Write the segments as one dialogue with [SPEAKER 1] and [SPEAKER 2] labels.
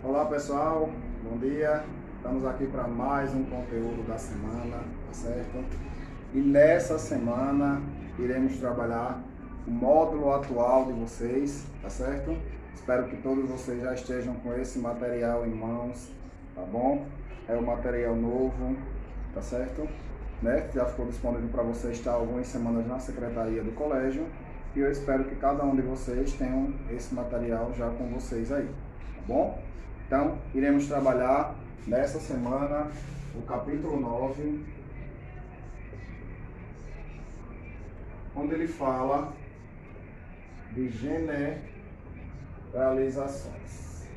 [SPEAKER 1] Olá pessoal, bom dia. Estamos aqui para mais um conteúdo da semana, tá certo? E nessa semana iremos trabalhar o módulo atual de vocês, tá certo? Espero que todos vocês já estejam com esse material em mãos, tá bom? É o material novo, tá certo? Né? Já ficou disponível para vocês estar algumas semanas na secretaria do colégio e eu espero que cada um de vocês tenham esse material já com vocês aí, tá bom? Então, iremos trabalhar nessa semana o capítulo 9, onde ele fala de generalizações.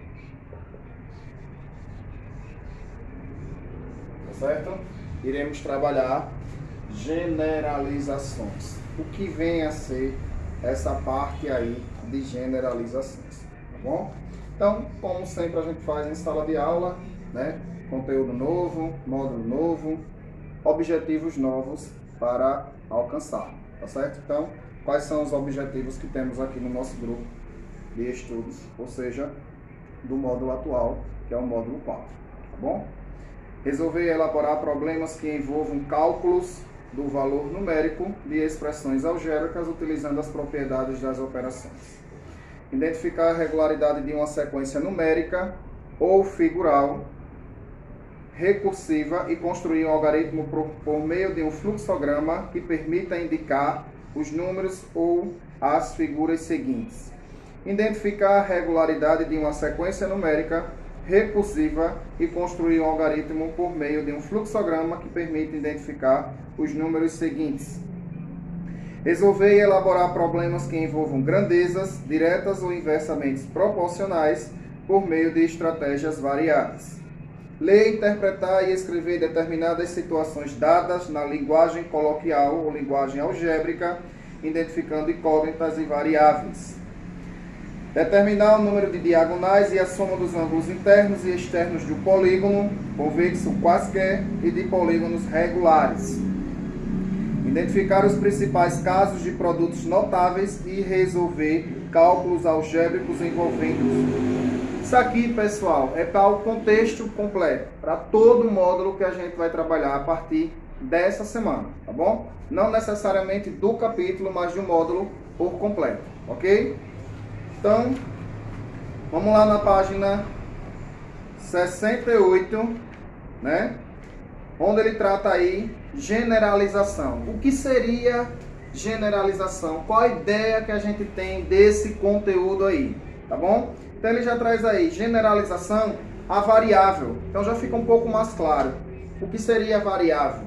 [SPEAKER 1] Tá certo? Iremos trabalhar generalizações. O que vem a ser essa parte aí de generalizações, tá bom? Então, como sempre a gente faz em sala de aula, né? Conteúdo novo, módulo novo, objetivos novos para alcançar, tá certo? Então, quais são os objetivos que temos aqui no nosso grupo de estudos, ou seja, do módulo atual, que é o módulo 4, tá bom? Resolver e elaborar problemas que envolvam cálculos do valor numérico de expressões algébricas utilizando as propriedades das operações. Identificar a regularidade de uma sequência numérica ou figural recursiva e construir um algoritmo por meio de um fluxograma que permita indicar os números ou as figuras seguintes. Identificar a regularidade de uma sequência numérica recursiva e construir um algoritmo por meio de um fluxograma que permita identificar os números seguintes. Resolver e elaborar problemas que envolvam grandezas diretas ou inversamente proporcionais por meio de estratégias variadas. Ler, interpretar e escrever determinadas situações dadas na linguagem coloquial ou linguagem algébrica, identificando incógnitas e variáveis. Determinar o número de diagonais e a soma dos ângulos internos e externos de um polígono convexo quaisquer e de polígonos regulares. Identificar os principais casos de produtos notáveis e resolver cálculos algébricos envolvendo. Isso aqui, pessoal, é para o contexto completo, para todo o módulo que a gente vai trabalhar a partir dessa semana, tá bom? Não necessariamente do capítulo, mas de um módulo por completo, ok? Então, vamos lá na página 68, né? Onde ele trata aí generalização. O que seria generalização? Qual a ideia que a gente tem desse conteúdo aí, tá bom? Então ele já traz aí generalização a variável. Então já fica um pouco mais claro. O que seria a variável,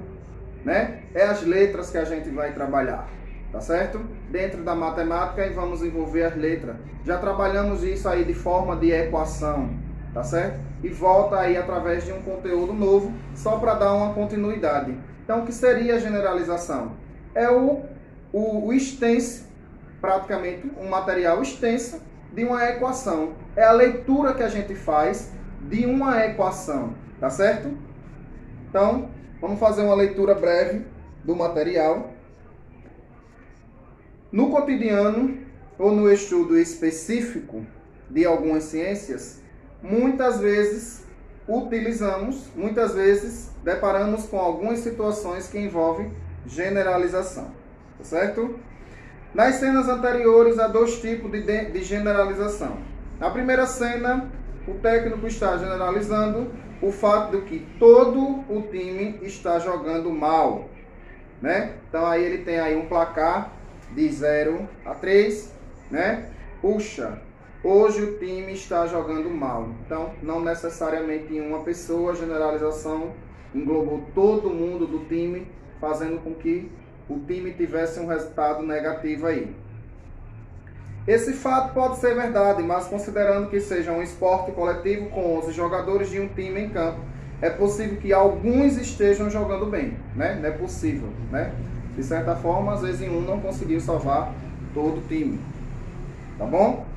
[SPEAKER 1] né? É as letras que a gente vai trabalhar, tá certo? Dentro da matemática e vamos envolver as letras. Já trabalhamos isso aí de forma de equação, tá certo? E volta aí através de um conteúdo novo, só para dar uma continuidade. Então, o que seria a generalização? É o extenso, praticamente um material extenso de uma equação. É a leitura que a gente faz de uma equação, tá certo? Então, vamos fazer uma leitura breve do material. No cotidiano ou no estudo específico de algumas ciências, muitas vezes deparamos com algumas situações que envolvem generalização, tá certo? Nas cenas anteriores, há dois tipos de generalização. Na primeira cena, o técnico está generalizando o fato de que todo o time está jogando mal, né? Então aí ele tem aí um placar de 0 a 3, né? Puxa, hoje o time está jogando mal. Então, não necessariamente em uma pessoa, a generalização englobou todo mundo do time, fazendo com que o time tivesse um resultado negativo aí. Esse fato pode ser verdade, mas considerando que seja um esporte coletivo com 11 jogadores de um time em campo, é possível que alguns estejam jogando bem, né? Não é possível, né? De certa forma, às vezes um não conseguiu salvar todo o time, tá bom?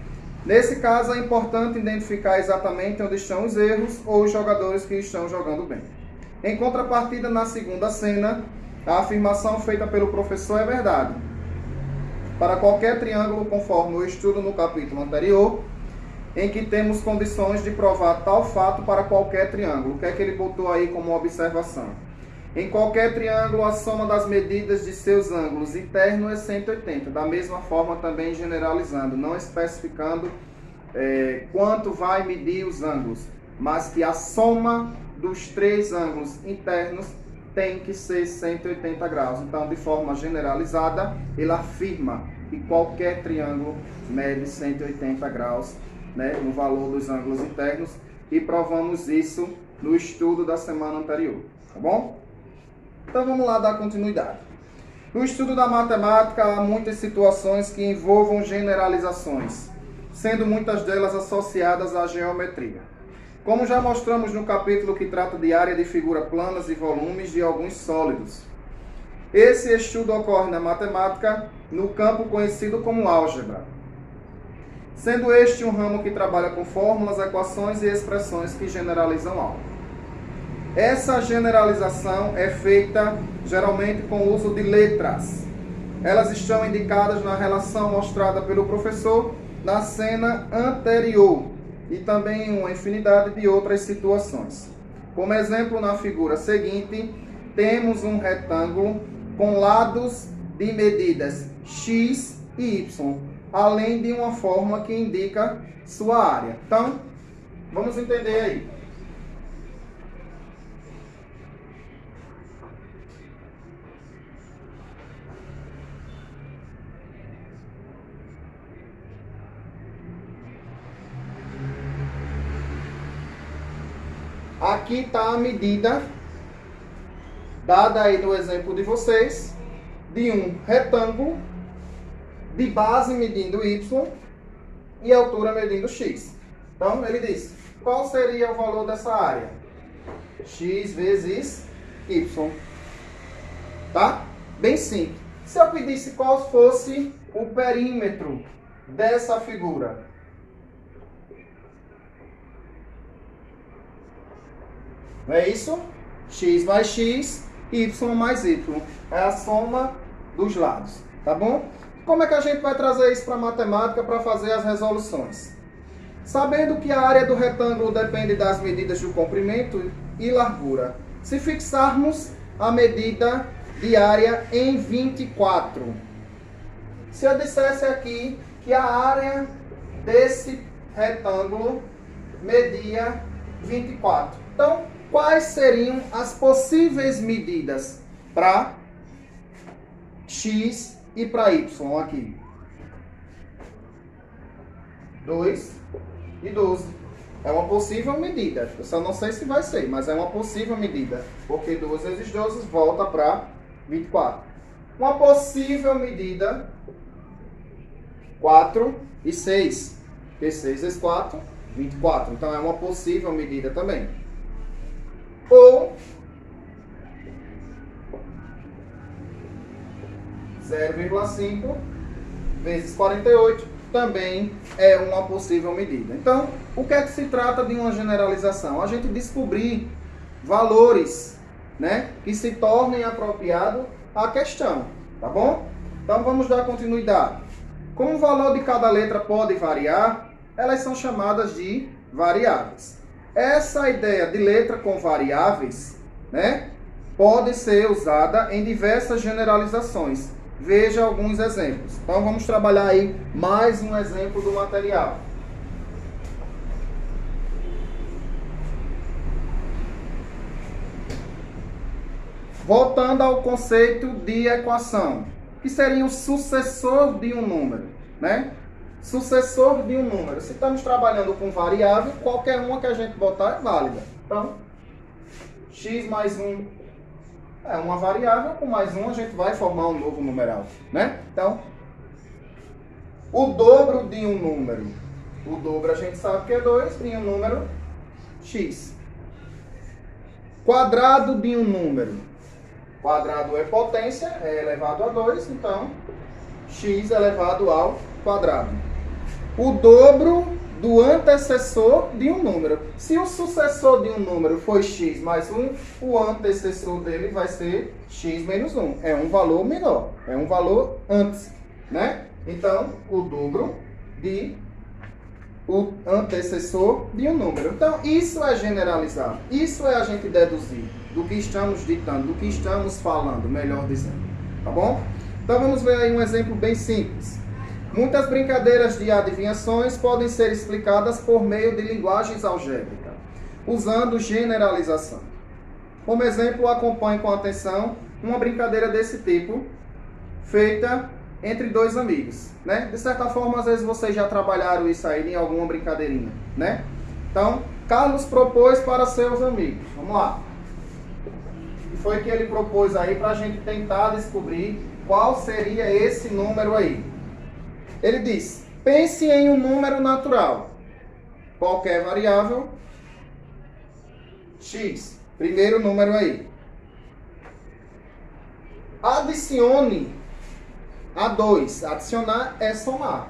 [SPEAKER 1] Nesse caso, é importante identificar exatamente onde estão os erros ou os jogadores que estão jogando bem. Em contrapartida, na segunda cena, a afirmação feita pelo professor é verdade. Para qualquer triângulo, conforme o estudo no capítulo anterior, em que temos condições de provar tal fato para qualquer triângulo. O que é que ele botou aí como observação? Em qualquer triângulo, a soma das medidas de seus ângulos internos é 180. Da mesma forma, também generalizando, não especificando quanto vai medir os ângulos, mas que a soma dos 3 ângulos internos tem que ser 180 graus. Então, de forma generalizada, ele afirma que qualquer triângulo mede 180 graus, né, no valor dos ângulos internos, e provamos isso no estudo da semana anterior, tá bom? Então vamos lá dar continuidade. No estudo da matemática há muitas situações que envolvam generalizações, sendo muitas delas associadas à geometria. Como já mostramos no capítulo que trata de área de figura planas e volumes de alguns sólidos. Esse estudo ocorre na matemática no campo conhecido como álgebra, sendo este um ramo que trabalha com fórmulas, equações e expressões que generalizam algo. Essa generalização é feita geralmente com o uso de letras. Elas estão indicadas na relação mostrada pelo professor na cena anterior e também em uma infinidade de outras situações. Como exemplo, na figura seguinte, temos um retângulo com lados de medidas x e y, além de uma fórmula que indica sua área. Então, vamos entender aí. Aqui está a medida, dada aí no exemplo de vocês, de um retângulo, de base medindo y e altura medindo x. Então, ele diz, qual seria o valor dessa área? X vezes y. Tá? Bem simples. Se eu pedisse qual fosse o perímetro dessa figura? Não é isso? X mais x, y mais y. É a soma dos lados. Tá bom? Como é que a gente vai trazer isso para a matemática para fazer as resoluções? Sabendo que a área do retângulo depende das medidas do comprimento e largura. Se fixarmos a medida de área em 24. Se eu dissesse aqui que a área desse retângulo media 24. Então, quais seriam as possíveis medidas para x e para y aqui? 2 e 12. É uma possível medida. Eu só não sei se vai ser, mas é uma possível medida. Porque 12 vezes 12 volta para 24. Uma possível medida, 4 e 6. Porque 6 vezes 4, 24. Então é uma possível medida também. Ou 0,5 vezes 48 também é uma possível medida. Então, o que é que se trata de uma generalização? A gente descobrir valores, né, que se tornem apropriados à questão, tá bom? Então, vamos dar continuidade. Como o valor de cada letra pode variar, elas são chamadas de variáveis. Essa ideia de letra com variáveis, né, pode ser usada em diversas generalizações. Veja alguns exemplos. Então vamos trabalhar aí mais um exemplo do material. Voltando ao conceito de equação, que seria o sucessor de um número, né? Sucessor de um número. Se estamos trabalhando com variável, qualquer uma que a gente botar é válida. Então, x mais 1 é uma variável, com mais 1 a gente vai formar um novo numeral, né? Então, o dobro de um número. O dobro a gente sabe que é 2, de um número, x. Quadrado de um número. Quadrado é potência, é elevado a 2, então, x elevado ao quadrado. O dobro do antecessor de um número. Se o sucessor de um número foi x mais 1, o antecessor dele vai ser x menos 1. É um valor menor, é um valor antes, né? Então, o dobro de o antecessor de um número. Então, isso é generalizar. Isso é a gente deduzir do que estamos ditando, do que estamos falando, melhor dizendo. Tá bom? Então, vamos ver aí um exemplo bem simples. Muitas brincadeiras de adivinhações podem ser explicadas por meio de linguagens algébricas, usando generalização. Como exemplo, acompanhe com atenção uma brincadeira desse tipo, feita entre dois amigos, né? De certa forma, às vezes vocês já trabalharam isso aí em alguma brincadeirinha, né? Então, Carlos propôs para seus amigos. Vamos lá. E foi que ele propôs aí para a gente tentar descobrir qual seria esse número aí. Ele diz: pense em um número natural, qualquer variável, x. Primeiro número aí. Adicione a 2. Adicionar é somar.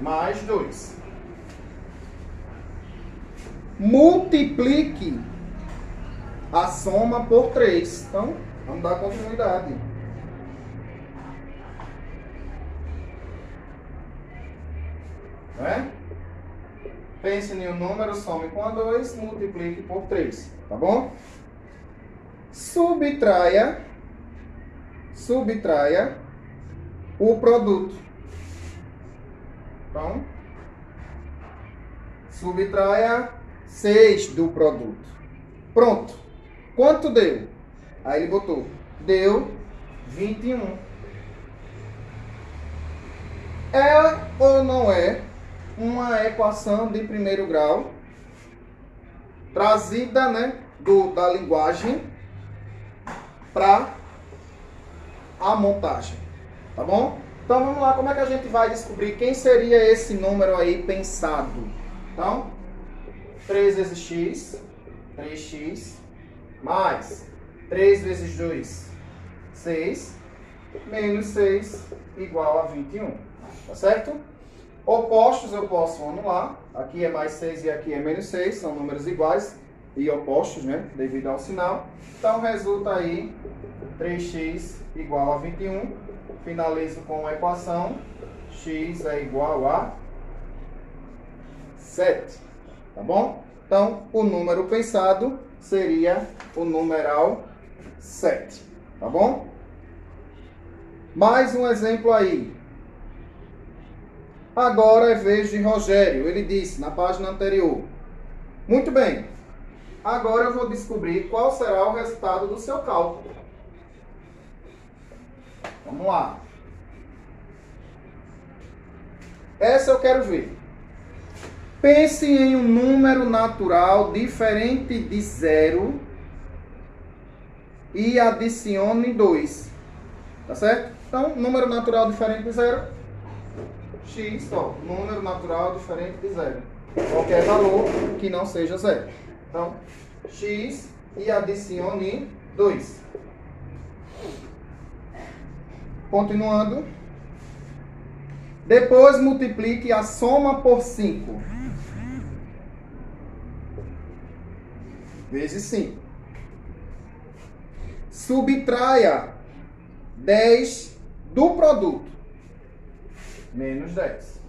[SPEAKER 1] Mais 2. Multiplique a soma por 3. Então, vamos dar continuidade. Né? Pense em um número, some com a 2, multiplique por 3. Tá bom? Subtraia o produto. Então, subtraia 6 do produto. Pronto. Quanto deu? Aí ele botou. Deu 21. É ou não é uma equação de primeiro grau trazida, né, da linguagem para a montagem, tá bom? Então vamos lá, como é que a gente vai descobrir quem seria esse número aí pensado? Então, 3 vezes x, 3x, mais 3 vezes 2, 6, menos 6, igual a 21, tá certo? Opostos eu posso anular, aqui é mais 6 e aqui é menos 6, são números iguais e opostos, né, devido ao sinal. Então resulta aí 3x igual a 21, finalizo com a equação, x é igual a 7, tá bom? Então o número pensado seria o numeral 7, tá bom? Mais um exemplo aí. Agora é vez de Rogério. Ele disse na página anterior: muito bem, agora eu vou descobrir qual será o resultado do seu cálculo. Vamos lá. Essa eu quero ver. Pense em um número natural diferente de 0 e adicione 2. Tá certo? Então, número natural diferente de 0, x, ó, número natural diferente de 0. Qualquer valor que não seja 0. Então, x e adicione 2. Continuando. Depois multiplique a soma por 5. Vezes 5. Subtraia 10 do produto. Menos 10.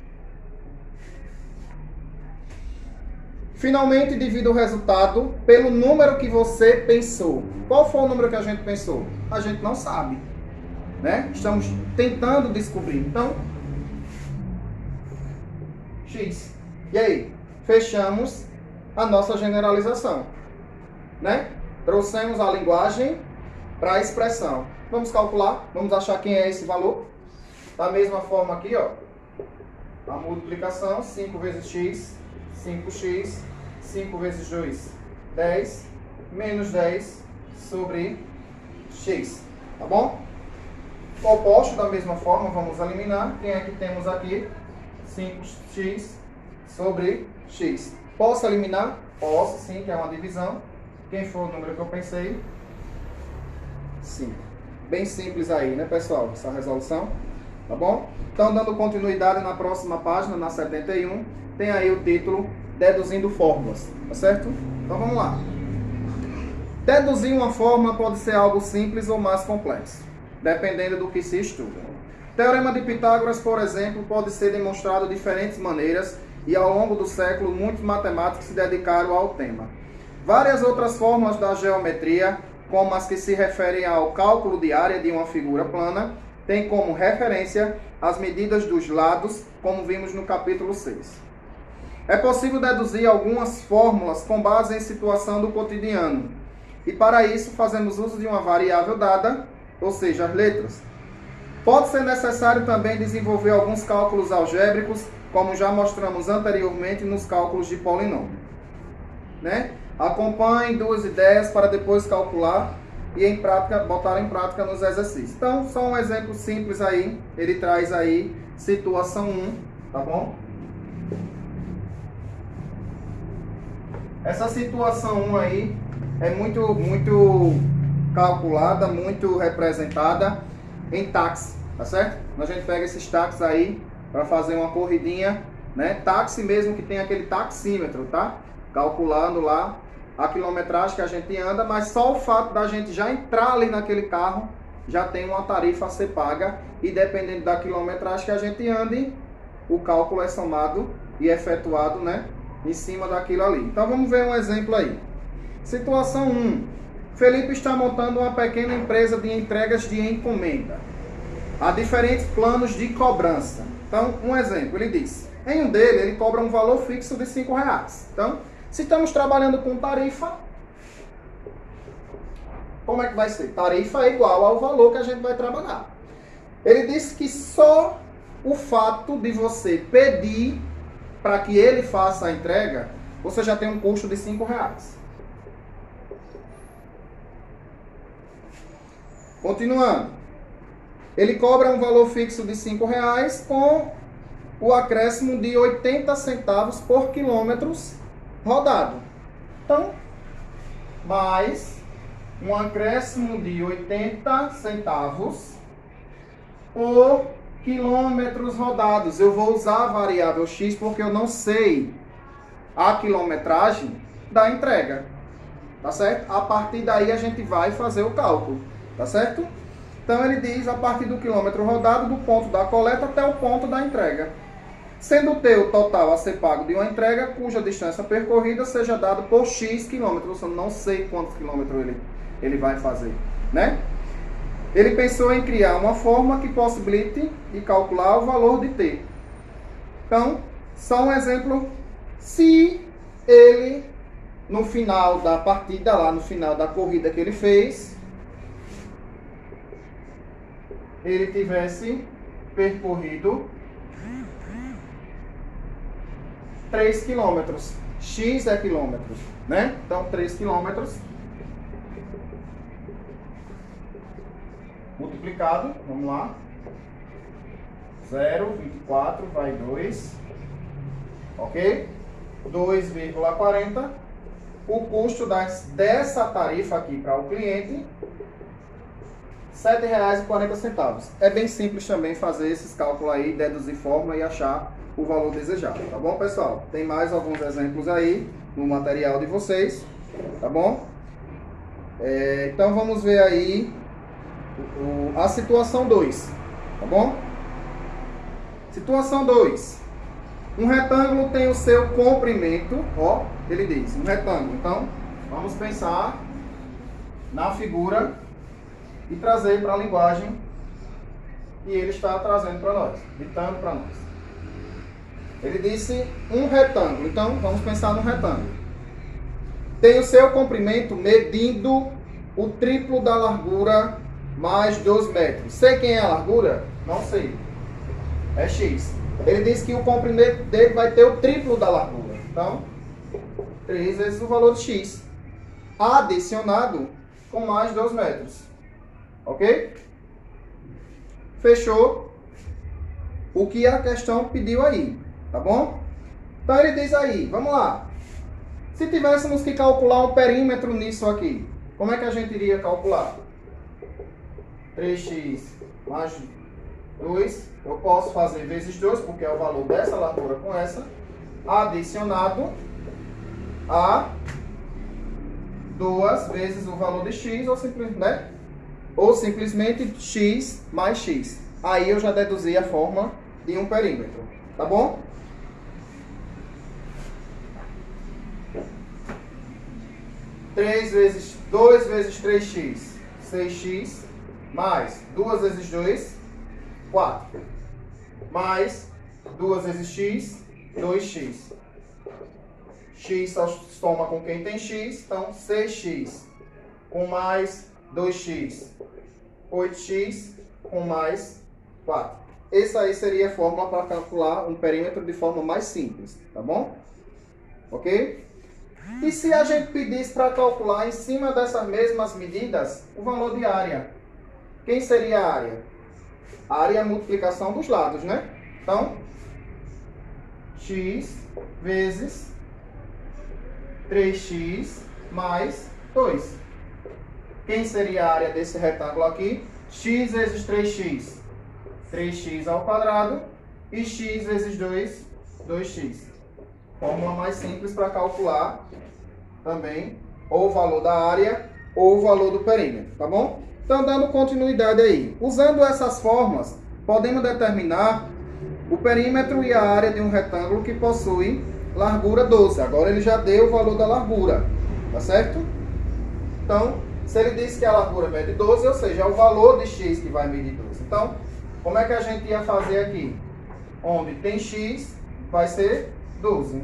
[SPEAKER 1] Finalmente, divida o resultado pelo número que você pensou. Qual foi o número que a gente pensou? A gente não sabe, né? Estamos tentando descobrir. Então, x. E aí? Fechamos a nossa generalização, né? Trouxemos a linguagem para a expressão. Vamos calcular, vamos achar quem é esse valor. Da mesma forma aqui, ó, a multiplicação, 5 vezes x, 5x, 5 vezes 2, 10, menos 10 sobre x, tá bom? O oposto, da mesma forma, vamos eliminar. Quem é que temos aqui? 5x sobre x. Posso eliminar? Posso, sim, que é uma divisão. Quem foi o número que eu pensei? 5. Bem simples aí, né, pessoal, essa resolução. Tá bom? Então, dando continuidade na próxima página, na 71, tem aí o título Deduzindo Fórmulas, tá certo? Então, vamos lá. Deduzir uma fórmula pode ser algo simples ou mais complexo, dependendo do que se estuda. Teorema de Pitágoras, por exemplo, pode ser demonstrado de diferentes maneiras e ao longo do século muitos matemáticos se dedicaram ao tema. Várias outras fórmulas da geometria, como as que se referem ao cálculo de área de uma figura plana, têm como referência as medidas dos lados, como vimos no capítulo 6. É possível deduzir algumas fórmulas com base em situação do cotidiano, e para isso fazemos uso de uma variável dada, ou seja, as letras. Pode ser necessário também desenvolver alguns cálculos algébricos, como já mostramos anteriormente nos cálculos de polinômio. Né? Acompanhe duas ideias para depois calcular e botar em prática nos exercícios. Então, só um exemplo simples aí, ele traz aí situação 1, tá bom? Essa situação 1 aí é muito calculada, muito representada em táxi, tá certo? A gente pega esses táxis aí para fazer uma corridinha, né? Táxi mesmo que tem aquele taxímetro, tá? Calculando lá a quilometragem que a gente anda, mas só o fato da gente já entrar ali naquele carro já tem uma tarifa a ser paga e dependendo da quilometragem que a gente ande, o cálculo é somado e efetuado, né? Em cima daquilo ali. Então vamos ver um exemplo aí. Situação 1. Felipe está montando uma pequena empresa de entregas de encomenda. Há diferentes planos de cobrança. Então, um exemplo, ele diz, em um dele, ele cobra um valor fixo de R$5. Então, se estamos trabalhando com tarifa, como é que vai ser? Tarifa é igual ao valor que a gente vai trabalhar. Ele disse que só o fato de você pedir para que ele faça a entrega, você já tem um custo de R$5. Continuando. Ele cobra um valor fixo de R$5 com o acréscimo de 80 centavos por quilômetros rodado. Então, mais um acréscimo de 80 centavos por quilômetros rodados. Eu vou usar a variável x porque eu não sei a quilometragem da entrega. Tá certo? A partir daí a gente vai fazer o cálculo. Tá certo? Então ele diz a partir do quilômetro rodado do ponto da coleta até o ponto da entrega. Sendo o teu total a ser pago de uma entrega cuja distância percorrida seja dado por x quilômetros. Eu não sei quantos quilômetros ele vai fazer, né? Ele pensou em criar uma forma que possibilite de calcular o valor de t. Então, só um exemplo. Se ele, no final da partida, lá no final da corrida que ele fez, ele tivesse percorrido 3 quilômetros. X é quilômetros, né? Então, 3 quilômetros multiplicado, vamos lá, 0,24 vai 2, ok? 2,40. O custo dessa tarifa aqui para o cliente, R$7,40. É bem simples também fazer esses cálculos aí, deduzir fórmula e achar o valor desejado, tá bom, pessoal? Tem mais alguns exemplos aí no material de vocês, tá bom? Então vamos ver aí a situação 2, tá bom? Situação 2. Um retângulo tem o seu comprimento, ó, ele diz, um retângulo. Então, vamos pensar na figura e trazer para a linguagem que ele está trazendo para nós, ditando para nós. Ele disse um retângulo, então vamos pensar no retângulo. Tem o seu comprimento medindo o triplo da largura mais 2 metros. Sei quem é a largura? Não sei. É x. Ele disse que o comprimento dele vai ter o triplo da largura. Então, 3 vezes o valor de x. Adicionado com mais 2 metros. Ok? Fechou o que a questão pediu aí. Tá bom? Então ele diz aí, vamos lá. Se tivéssemos que calcular um perímetro nisso aqui, como é que a gente iria calcular? 3x mais 2, eu posso fazer vezes 2, porque é o valor dessa largura com essa, adicionado a 2 vezes o valor de x, ou simplesmente x mais x. aí eu já deduzi a forma de um perímetro, tá bom? Dois vezes 3x, 6x, mais 2 vezes 2, 4, mais 2 vezes x, 2x. X só soma com quem tem x, então 6x com mais 2x, 8x com mais 4. Essa aí seria a fórmula para calcular um perímetro de forma mais simples, tá bom? Ok? E se a gente pedisse para calcular em cima dessas mesmas medidas o valor de área? Quem seria a área? A área é a multiplicação dos lados, né? Então, x vezes 3x mais 2. Quem seria a área desse retângulo aqui? X vezes 3x. 3x ao quadrado. E x vezes 2, 2x. Fórmula mais simples para calcular também ou o valor da área ou o valor do perímetro, tá bom? Então, dando continuidade aí. Usando essas fórmulas, podemos determinar o perímetro e a área de um retângulo que possui largura 12. Agora ele já deu o valor da largura, tá certo? Então, se ele disse que a largura mede 12, ou seja, é o valor de x que vai medir 12. Então, como é que a gente ia fazer aqui? Onde tem x, vai ser 12.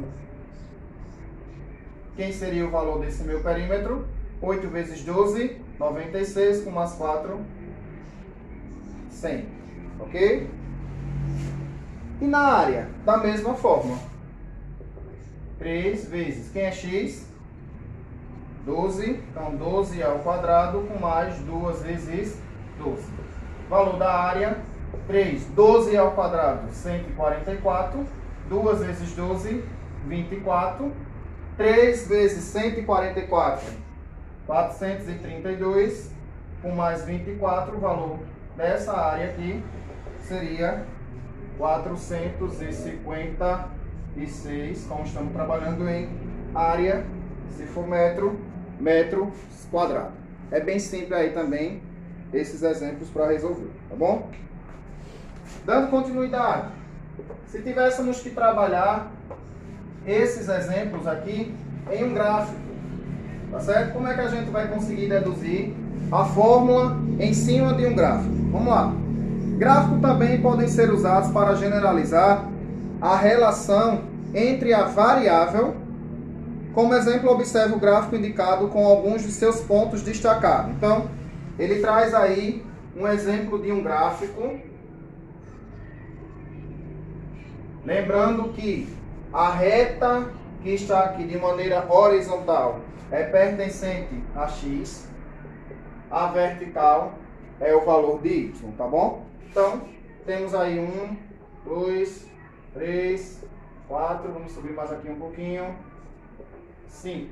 [SPEAKER 1] Quem seria o valor desse meu perímetro? 8 vezes 12, 96, com mais 4, 100. Ok? E na área, da mesma forma. 3 vezes, quem é x? 12, então 12 ao quadrado com mais 2 vezes 12. Valor da área, 3, 12 ao quadrado, 144. 2 vezes 12, 24. 3 vezes 144, 432. Com mais 24, o valor dessa área aqui seria 456, como estamos trabalhando em área, se for metro, metro quadrado. É bem simples aí também esses exemplos para resolver, tá bom? Dando continuidade, se tivéssemos que trabalhar esses exemplos aqui em um gráfico, tá certo? Como é que a gente vai conseguir deduzir a fórmula em cima de um gráfico? Vamos lá. Gráficos também podem ser usados para generalizar a relação entre a variável. Como exemplo, observe o gráfico indicado com alguns de seus pontos destacados. Então, ele traz aí um exemplo de um gráfico. Lembrando que a reta que está aqui de maneira horizontal é pertencente a x. A vertical é o valor de y, tá bom? Então, temos aí 1, 2, 3, 4, vamos subir mais aqui um pouquinho, 5,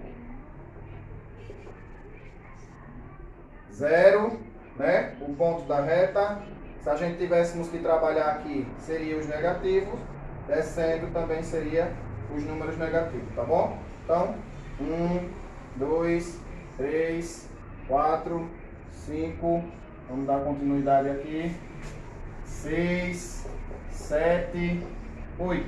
[SPEAKER 1] 0, né? O ponto da reta. Se a gente tivéssemos que trabalhar aqui, seria os negativos, descendo também seria os números negativos, tá bom? Então, 1, 2, 3, 4, 5, vamos dar continuidade aqui, 6, 7, 8,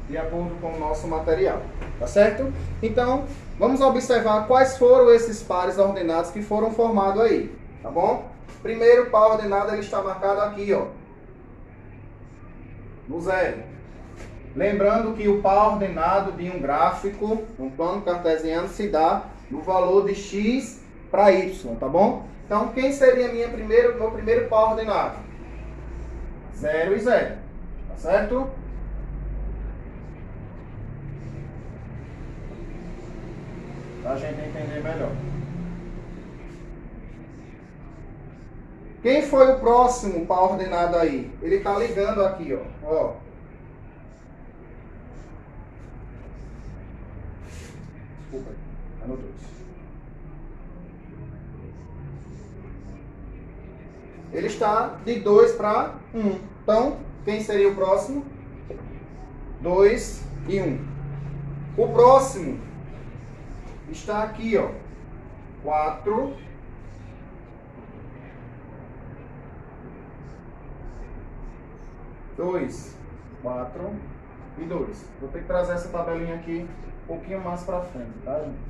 [SPEAKER 1] de acordo com o nosso material, tá certo? Então, vamos observar quais foram esses pares ordenados que foram formados aí, tá bom? Primeiro par ordenado, ele está marcado aqui, ó, no 0. Lembrando que o par ordenado de um gráfico, um plano cartesiano, se dá no valor de x para y, tá bom? Então, quem seria meu primeiro par ordenado? 0 e 0, tá certo? Para a gente entender melhor. Quem foi o próximo par ordenado aí? Ele está ligando aqui, ó. Desculpa, anotou isso. Ele está de 2 para 1. Então, quem seria o próximo? 2 e 1. O próximo está aqui, ó. 4 2, 4 e 2. Vou ter que trazer essa tabelinha aqui um pouquinho mais para frente, tá, gente?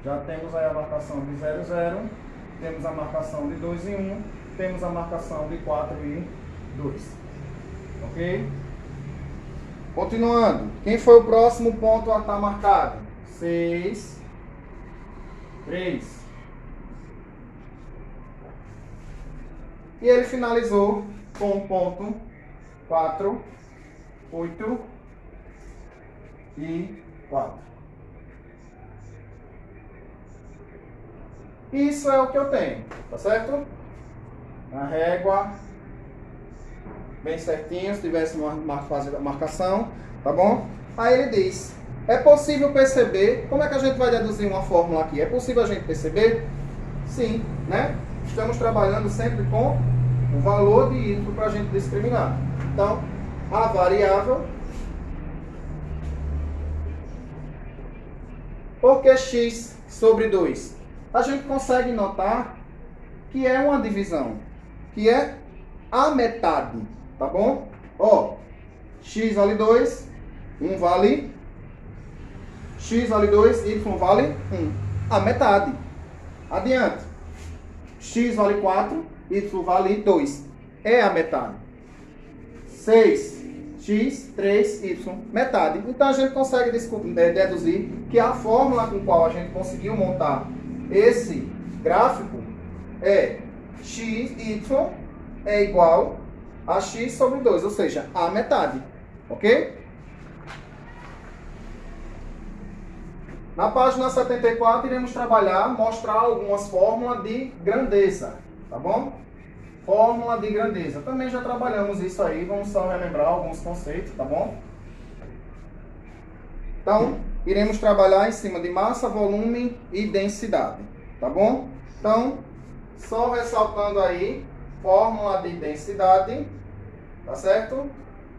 [SPEAKER 1] Já temos aí a marcação de 0, 0, temos a marcação de 2 e 1, temos a marcação de 4 e 2. Ok? Continuando. Quem foi o próximo ponto a estar marcado? 6, 3. E ele finalizou com o ponto 4, 8 e 4. Isso é o que eu tenho, tá certo? A régua, bem certinho, se tivesse uma fase da marcação, tá bom? Aí ele diz, é possível perceber, como é que a gente vai deduzir uma fórmula aqui? É possível a gente perceber? Sim, né? Estamos trabalhando sempre com o valor de y para a gente discriminar. Então, a variável, por que x sobre 2? A gente consegue notar que é uma divisão, que é a metade, tá bom? Ó, x vale 2, 1 vale, x vale 2, y vale 1, a metade. Adiante, x vale 4, y vale 2, é a metade. 6, x, 3, y, metade. Então a gente consegue deduzir que a fórmula com qual a gente conseguiu montar esse gráfico é x, y é igual a x sobre 2, ou seja, a metade, ok? Na página 74 iremos mostrar algumas fórmulas de grandeza, tá bom? Fórmula de grandeza, também já trabalhamos isso aí, vamos só relembrar alguns conceitos, tá bom? Então, iremos trabalhar em cima de massa, volume e densidade, tá bom? Então, só ressaltando aí, fórmula de densidade, tá certo?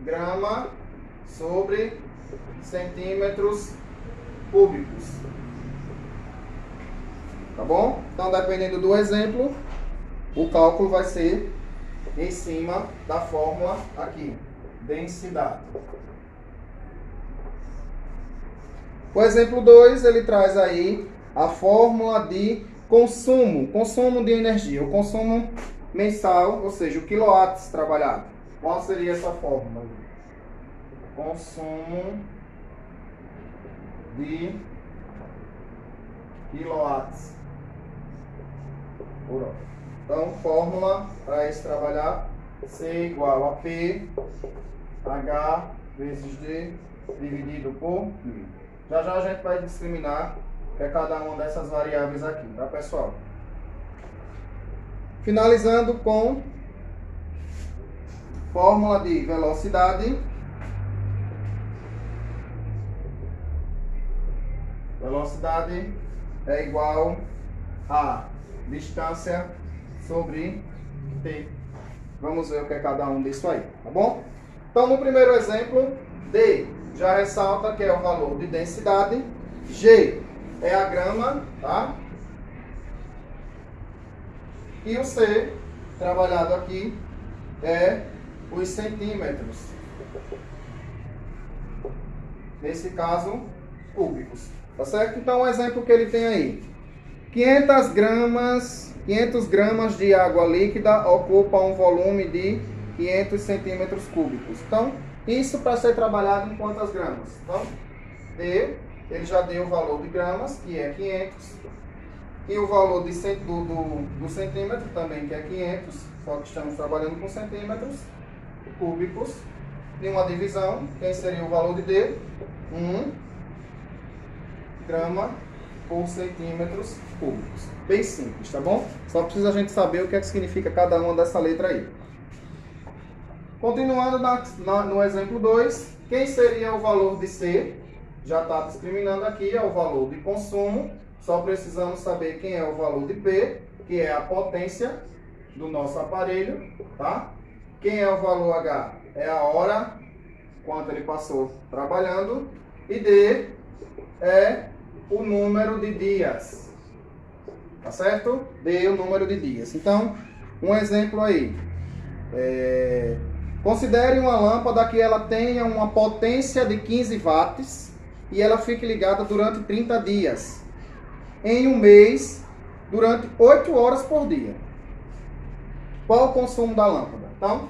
[SPEAKER 1] Grama sobre centímetros cúbicos, tá bom? Então, dependendo do exemplo, o cálculo vai ser em cima da fórmula aqui, densidade. O exemplo 2, ele traz aí a fórmula de consumo de energia, o consumo mensal, ou seja, o quilowatts trabalhado. Qual seria essa fórmula? Consumo de quilowatts por hora. Então, fórmula para esse trabalhar, C igual a P, H vezes D dividido por 1000. Já já a gente vai discriminar que é cada uma dessas variáveis aqui, tá, pessoal? Finalizando com fórmula de velocidade. Velocidade é igual a distância sobre t. Vamos ver o que é cada um disso aí, tá bom? Então, no primeiro exemplo, D já ressalta que é o valor de densidade, G é a grama, tá? E o C, trabalhado aqui, é os centímetros. Nesse caso, cúbicos. Tá certo? Então, o exemplo que ele tem aí. 500 gramas de água líquida ocupa um volume de 500 centímetros cúbicos. Então, isso para ser trabalhado em quantas gramas? Então, D, ele já deu o valor de gramas, que é 500. E o valor do centímetro também, que é 500. Só que estamos trabalhando com centímetros cúbicos. E uma divisão, quem seria o valor de D? 1 grama por centímetros cúbicos. Bem simples, tá bom? Só precisa a gente saber o que é que significa cada uma dessa letra aí. Continuando no exemplo 2, quem seria o valor de C? Já está discriminando aqui, é o valor de consumo. Só precisamos saber quem é o valor de P, que é a potência do nosso aparelho, tá? Quem é o valor H? É a hora quanto ele passou trabalhando, e D é o número de dias, tá certo? D é o número de dias. Então, um exemplo aí, considere uma lâmpada que ela tenha uma potência de 15 watts e ela fique ligada durante 30 dias, em um mês, durante 8 horas por dia. Qual o consumo da lâmpada? Então,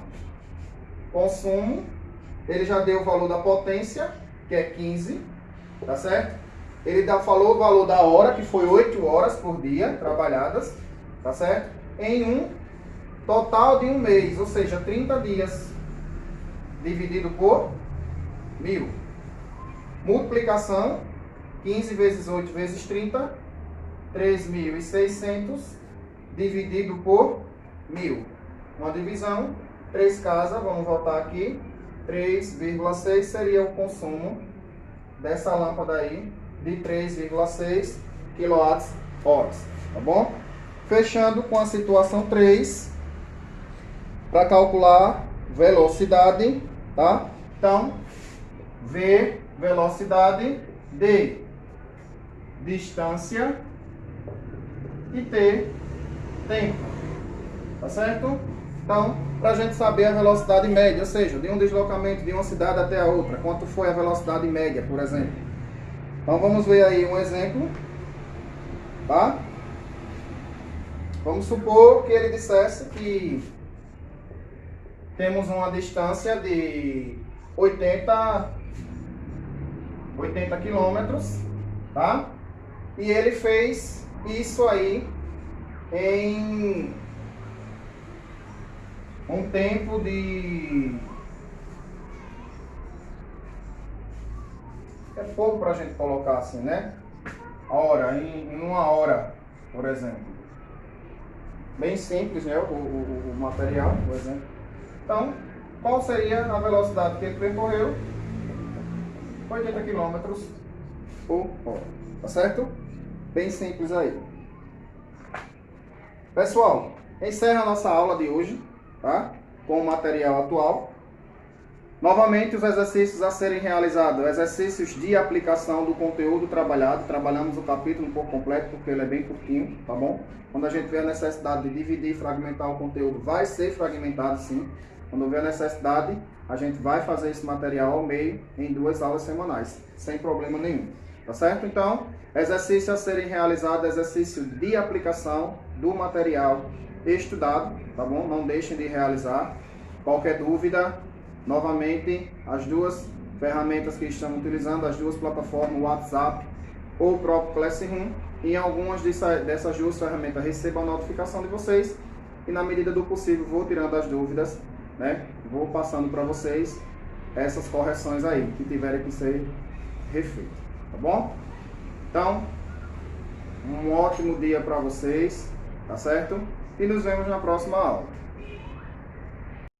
[SPEAKER 1] consumo, ele já deu o valor da potência, que é 15, tá certo? Ele falou o valor da hora, que foi 8 horas por dia trabalhadas, tá certo? Em um total de um mês, ou seja, 30 dias, dividido por 1000. Multiplicação, 15 vezes 8 vezes 30, 3.600, dividido por 1000. Uma divisão, 3 casas, vamos voltar aqui, 3,6 seria o consumo dessa lâmpada aí, de 3,6 kWh, tá bom? Fechando com a situação 3, para calcular velocidade, tá? Então, V, velocidade, D, distância, e T, tempo, tá certo? Então, para a gente saber a velocidade média, ou seja, de um deslocamento de uma cidade até a outra, quanto foi a velocidade média, por exemplo. Então, vamos ver aí um exemplo, tá? Vamos supor que ele dissesse que temos uma distância de 80 quilômetros, tá? E ele fez isso aí em um tempo de... É pouco para a gente colocar assim, né? Hora, em uma hora, por exemplo. Bem simples, né? O material, por exemplo. Então, qual seria a velocidade que ele percorreu? 80 km por hora. Tá certo? Bem simples aí. Pessoal, encerra a nossa aula de hoje, tá? Com o material atual. Novamente, os exercícios a serem realizados, exercícios de aplicação do conteúdo trabalhado. Trabalhamos o capítulo por completo, porque ele é bem curtinho, tá bom? Quando a gente vê a necessidade de dividir e fragmentar o conteúdo, vai ser fragmentado sim. Quando houver a necessidade, a gente vai fazer esse material ao meio em 2 aulas semanais, sem problema nenhum, tá certo? Então, exercício a serem realizados, exercício de aplicação do material estudado, tá bom? Não deixem de realizar. Qualquer dúvida, novamente, as 2 ferramentas que estamos utilizando, as 2 plataformas, o WhatsApp ou o próprio Classroom. Em algumas dessas 2 ferramentas recebo a notificação de vocês e, na medida do possível, vou tirando as dúvidas, né? Vou passando para vocês essas correções aí que tiverem que ser refeitas, tá bom? Então, um ótimo dia para vocês, tá certo? E nos vemos na próxima aula.